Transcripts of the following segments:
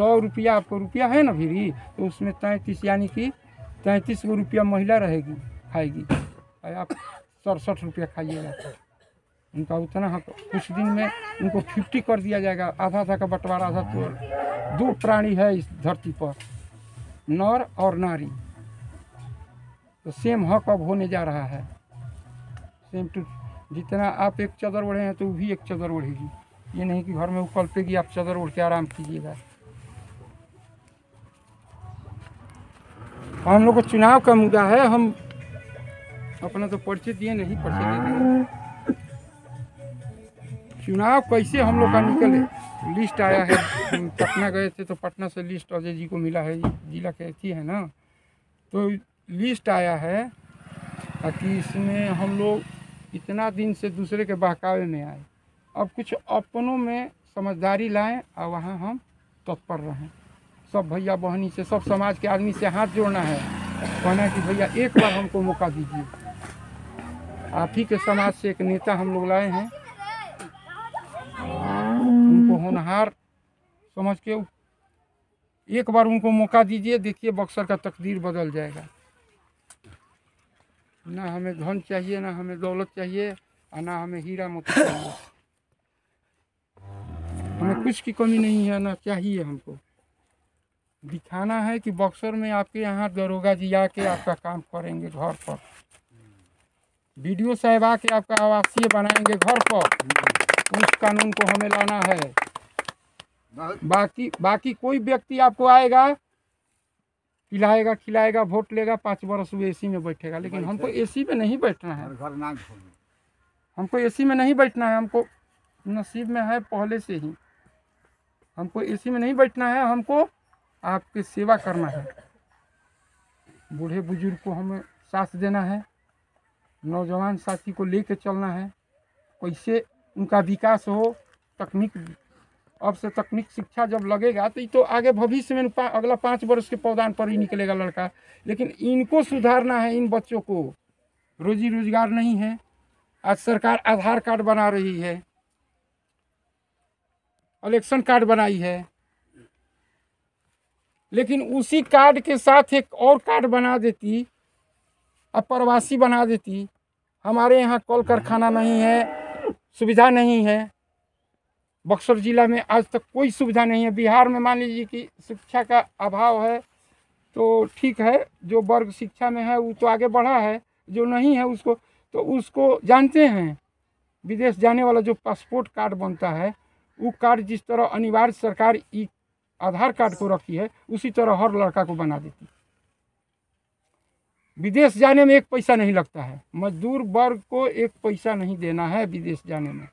100 रुपया आपको रुपया है ना फिर, तो उसमें 33 यानी कि 33 गो रुपया महिला रहेगी खाएगी, आप 67 रुपया खाइएगा। उनका उतना हक कुछ दिन में उनको 50 कर दिया जाएगा, आधा आधा का बंटवारा। आधा तो 2 प्राणी है इस धरती पर, नर और नारी, तो सेम हक अब होने जा रहा है। सेम टू, जितना आप एक चादर ओढ़े हैं तो वो भी एक चादर ओढ़ेगी। ये नहीं कि घर में वो कल्पेगी आप चादर ओढ़ के आराम कीजिएगा। हम लोग को चुनाव का मुद्दा है, हम अपना तो परिचय दिए नहीं, परिचय दे देंगे। चुनाव कैसे हम लोग का निकले, लिस्ट आया है, हम पटना गए थे तो पटना से लिस्ट अजय जी को मिला है, जिला के थी है ना, तो लिस्ट आया है कि इसमें हम लोग इतना दिन से दूसरे के बहकावे में आए, अब कुछ अपनों में समझदारी लाएं और वहाँ हम तत्पर रहें। सब भैया बहनी से, सब समाज के आदमी से हाथ जोड़ना है, कहना है कि भैया एक बार हमको मौका दीजिए। आप ही के समाज से एक नेता हम लोग लाए हैं, उनको होनहार समझ के एक बार उनको मौका दीजिए, देखिए बक्सर का तकदीर बदल जाएगा। ना हमें धन चाहिए, ना हमें दौलत चाहिए, और ना हमें हीरा मोती चाहिए। हमें कुछ की कमी नहीं है, ना चाहिए। हमको दिखाना है कि बक्सर में आपके यहाँ दरोगा जी आके आपका काम करेंगे घर पर, बीडीओ साहब आके आपका आवासीय बनाएंगे घर पर। उस कानून को हमें लाना है। बाकी कोई व्यक्ति आपको आएगा, पिलाएगा खिलाएगा, वोट लेगा, 5 वर्ष वो एसी में बैठेगा, लेकिन हमको एसी में नहीं बैठना है। हमको एसी में नहीं बैठना है, हमको नसीब में है पहले से ही, हमको एसी में नहीं बैठना है। हमको आपकी सेवा करना है, बूढ़े बुजुर्ग को हमें साथ देना है, नौजवान साथी को लेके चलना है, कैसे उनका विकास हो। तकनीक, अब से तकनीक शिक्षा जब लगेगा तो ये तो आगे भविष्य में अगला 5 वर्ष के पौधान पर ही निकलेगा लड़का, लेकिन इनको सुधारना है। इन बच्चों को रोजी रोजगार नहीं है। आज सरकार आधार कार्ड बना रही है, इलेक्शन कार्ड बनाई है, लेकिन उसी कार्ड के साथ एक और कार्ड बना देती, अप्रवासी बना देती। हमारे यहाँ कल कारखाना नहीं है, सुविधा नहीं है। बक्सर जिला में आज तक कोई सुविधा नहीं है। बिहार में मान लीजिए कि शिक्षा का अभाव है तो ठीक है, जो वर्ग शिक्षा में है वो तो आगे बढ़ा है, जो नहीं है उसको जानते हैं। विदेश जाने वाला जो पासपोर्ट कार्ड बनता है, वो कार्ड जिस तरह अनिवार्य सरकार आधार कार्ड को रखी है, उसी तरह हर लड़का को बना देती। विदेश जाने में 1 पैसा नहीं लगता है, मजदूर वर्ग को 1 पैसा नहीं देना है विदेश जाने में।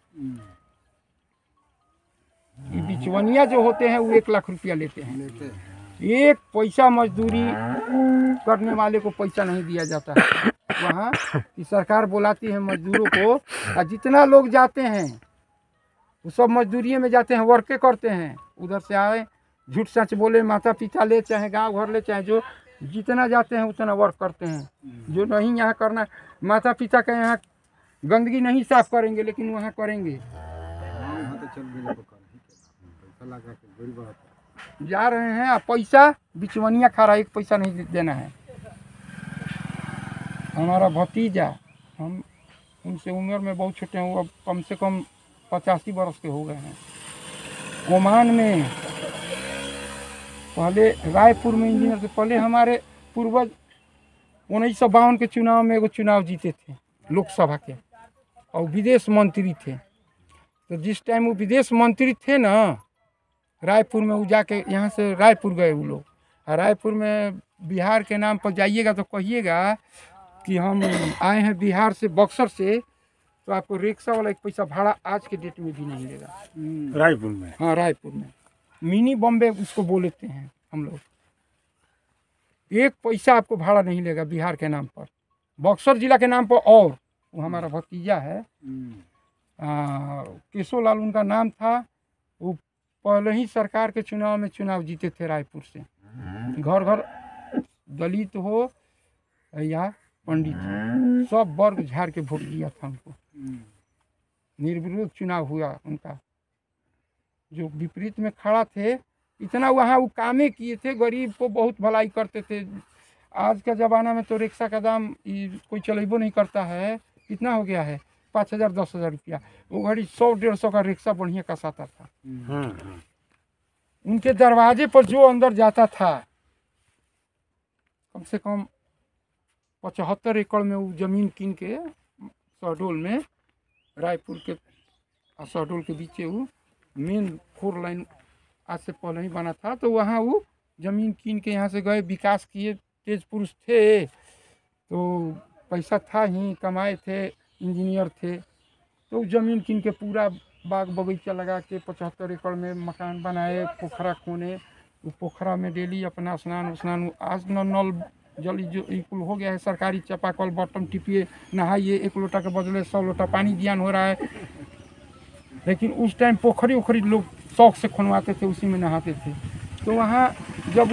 ये बिचवनिया जो होते हैं वो 1 लाख रुपया लेते हैं। 1 पैसा मजदूरी करने वाले को पैसा नहीं दिया जाता है। वहाँ की सरकार बुलाती है मजदूरों को, और जितना लोग जाते हैं वो सब मजदूरी में जाते हैं, वर्के करते हैं। उधर से आए, झूठ सच बोले, माता पिता ले चाहे गांव घर ले, चाहे जो जितना जाते हैं उतना वर्क करते हैं। जो नहीं यहाँ करना, माता पिता का यहाँ गंदगी नहीं साफ करेंगे, लेकिन वहाँ करेंगे। जा रहे हैं, आप पैसा बिचवनिया खा रहा है, 1 पैसा नहीं देना है। हमारा भतीजा, हम उनसे उम्र में बहुत छोटे हैं, वो अब कम से कम 85 वर्ष के हो गए हैं। ओमान में पहले, रायपुर में इंजीनियर से पहले हमारे पूर्वज 1952 के चुनाव में एगो चुनाव जीते थे लोकसभा के, और विदेश मंत्री थे। तो जिस टाइम वो विदेश मंत्री थे ना, रायपुर में वो जाके यहाँ से रायपुर गए वो लोग। रायपुर में बिहार के नाम पर जाइएगा तो कहिएगा कि हम आए हैं बिहार से, बक्सर से, तो आपको रिक्शा वाला 1 पैसा भाड़ा आज के डेट में भी नहीं लेगा। रायपुर में? हाँ, रायपुर में मिनी बॉम्बे उसको बोलते हैं हम लोग। 1 पैसा आपको भाड़ा नहीं लेगा बिहार के नाम पर, बक्सर जिला के नाम पर। और वो हमारा भतीजा है, केशोलाल उनका नाम था। वो पहले ही सरकार के चुनाव में चुनाव जीते थे रायपुर से। घर घर दलित हो या पंडित, सब वर्ग झाड़ के वोट दिया था हमको। निर्विरोध चुनाव हुआ उनका। जो विपरीत में खड़ा थे इतना वहाँ वो कामें किए थे, गरीब को बहुत भलाई करते थे। आज का ज़माना में तो रिक्शा का दाम कोई चलेबो नहीं करता है, कितना हो गया है 5,000 10,000 रुपया। वो घड़ी 100-150 का रिक्शा बढ़िया कसाता था। उनके दरवाजे पर जो अंदर जाता था कम से कम 75 एकड़ में वो ज़मीन कीन के शहडोल में, रायपुर के शहडोल के बीच वो मेन 4 लाइन आज से पहले ही बना था। तो वहाँ वो ज़मीन कीन के यहाँ से गए, विकास किए, तेज पुरुष थे तो पैसा था ही, कमाए थे, इंजीनियर थे। तो ज़मीन कीन के पूरा बाग बगीचा लगा के 75 एकड़ में मकान बनाए, पोखरा खोने, वो पोखरा में डेली अपना स्नान आज नल जल जो कुल हो गया है, सरकारी चापाकल, बटन टिपिए, नहाइए, 1 लोटा के बदले 100 लोटा पानी दियान हो रहा है। लेकिन उस टाइम पोखरी लोग शौक से खुनवाते थे, उसी में नहाते थे। तो वहाँ जब